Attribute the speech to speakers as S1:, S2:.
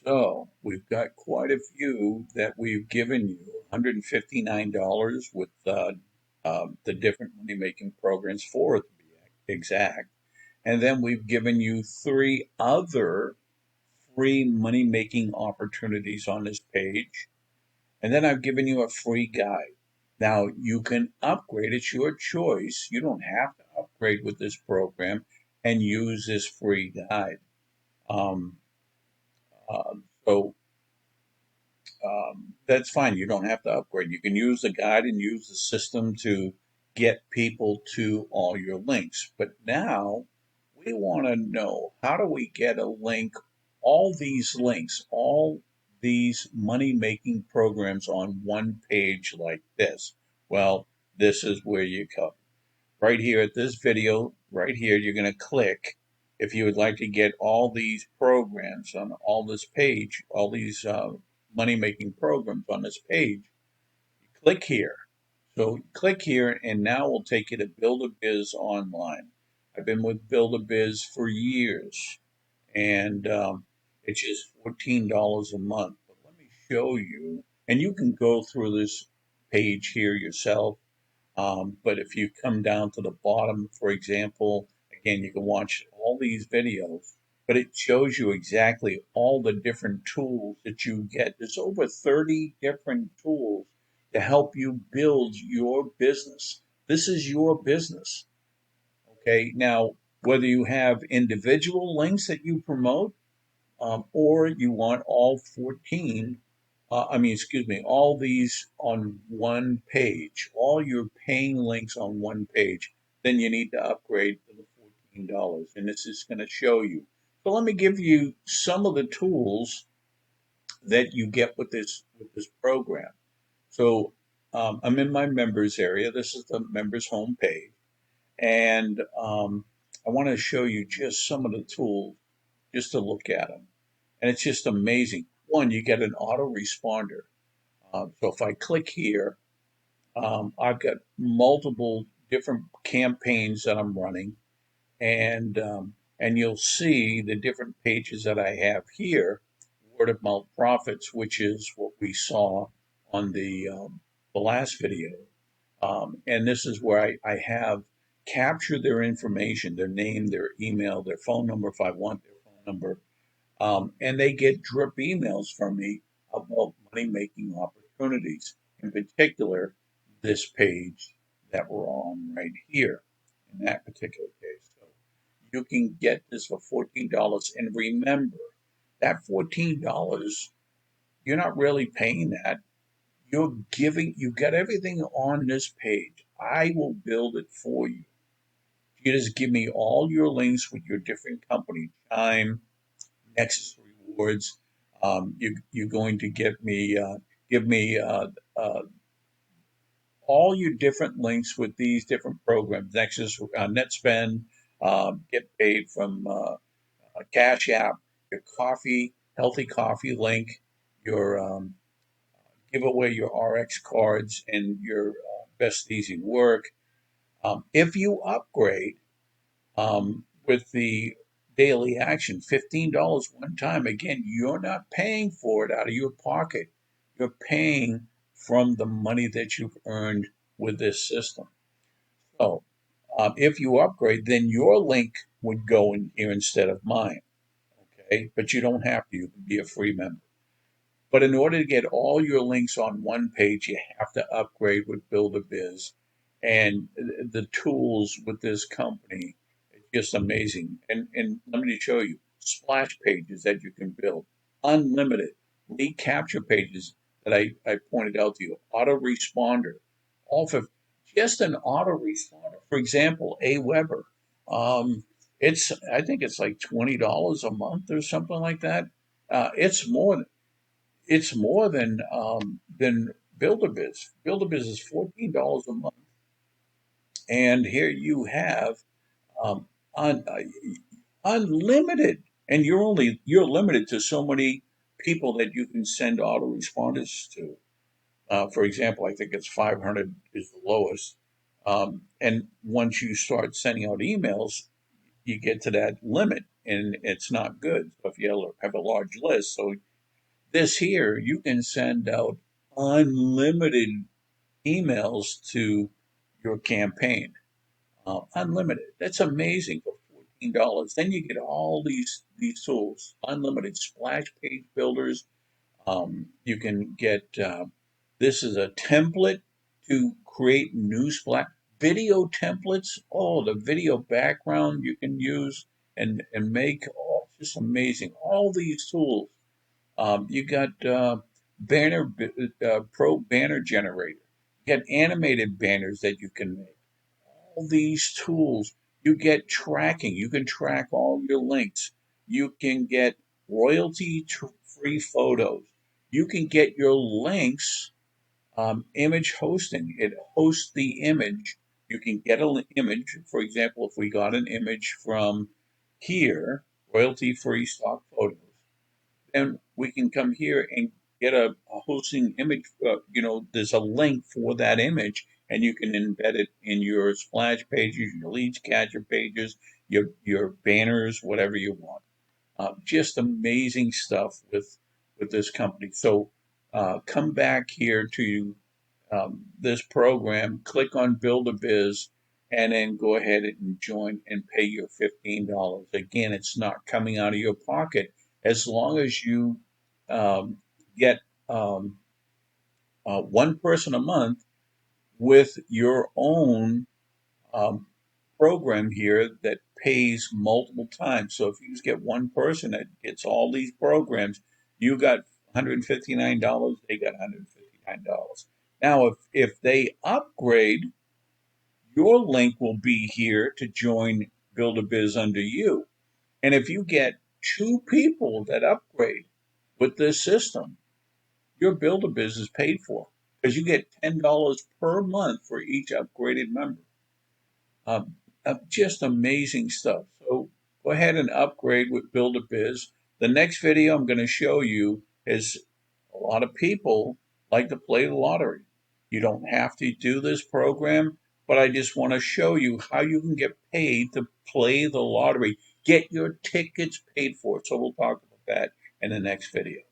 S1: So we've got quite a few that we've given you, $159 with the different money making programs, four to be exact. And then we've given you three other free money making opportunities on this page. And then I've given you a free guide. Now you can upgrade, it's your choice. You don't have to upgrade with this program and use this free guide. Um, so that's fine. You don't have to upgrade. You can use the guide and use the system to get people to all your links. But now we want to know, how do we get a link, all these links, all these money making programs on one page like this? Well, this is where you come. Right here at this video, right here, you're going to click. If you would like to get all these programs on all this page, all these money making programs on this page, click here. So click here, and now we'll take you to Build a Biz Online. I've been with Build a Biz for years, and it's just $14 a month. But let me show you, and you can go through this page here yourself. But if you come down to the bottom, for example, again, you can watch all these videos, but it shows you exactly all the different tools that you get. There's over 30 different tools to help you build your business. This is your business. Okay. Now, whether you have individual links that you promote, or you want all 14, excuse me, all these on one page, all your paying links on one page, then you need to upgrade to the $14. And this is going to show you. So let me give you some of the tools that you get with this program. So I'm in my members area. This is the members home page. And I want to show you just some of the tools just to look at them. And it's just amazing. One, you get an autoresponder. So if I click here, I've got multiple different campaigns that I'm running, and you'll see the different pages that I have here. Word of mouth profits, which is what we saw on the last video, and this is where I have captured their information, their name, their email, their phone number if I want their phone number, and they get drip emails from me about money making opportunities. In particular, this page that we're on right here in that particular case. So you can get this for $14. And remember, that $14, you're not really paying that. You got everything on this page. I will build it for you. You just give me all your links with your different company, Chime, Nexus Rewards. You're going to give me all your different links with these different programs. Nexus, NetSpend, get paid from Cash App, your coffee, healthy coffee link, your give away your RX cards and your best easy work. If you upgrade, with the daily action, $15 one time. Again, you're not paying for it out of your pocket. You're paying from the money that you've earned with this system. So if you upgrade, then your link would go in here instead of mine. Okay, but you don't have to. You can be a free member. But in order to get all your links on one page, you have to upgrade with Build a Biz. And the tools with this company, it's just amazing. And let me show you splash pages that you can build, unlimited lead capture pages that I pointed out to you, autoresponder, all for just an autoresponder. For example, Aweber. Um, I think it's like $20 a month or something like that. It's more than Build-A-Biz. Build-A-Biz is $14 a month, and here you have um, un, unlimited, and you're limited to so many people that you can send autoresponders to. For example, I think it's 500 is the lowest, and once you start sending out emails, you get to that limit, and it's not good. So if you have a large list, so This here, you can send out unlimited emails to your campaign. Unlimited. That's amazing for $14. Then you get all these tools, unlimited splash page builders. You can get this is a template to create new splash video templates. Oh, the video background you can use and make. Oh, just amazing. All these tools. You got pro banner generator. You got animated banners that you can make. All these tools. You get tracking. You can track all your links. You can get royalty-free photos. You can get your links image hosting. It hosts the image. You can get an image. For example, if we got an image from here, royalty-free stock photos, then we can come here and get a hosting image. There's a link for that image, and you can embed it in your splash pages, your leads catcher pages, your banners, whatever you want. Just amazing stuff with this company. So come back here to this program, click on Build a Biz, and then go ahead and join and pay your $15. Again, it's not coming out of your pocket as long as you um, get one person a month with your own um, program here that pays multiple times. So if you just get one person that gets all these programs, you got $159, they got $159. Now, if they upgrade, your link will be here to join Build a Biz under you. And if you get two people that upgrade with this system, your Build a Biz is paid for because you get $10 per month for each upgraded member. Um, just amazing stuff. So go ahead and upgrade with Build a Biz. The next video I'm going to show you is a lot of people like to play the lottery. You don't have to do this program, but I just want to show you how you can get paid to play the lottery. Get your tickets paid for. So we'll talk about that in the next video.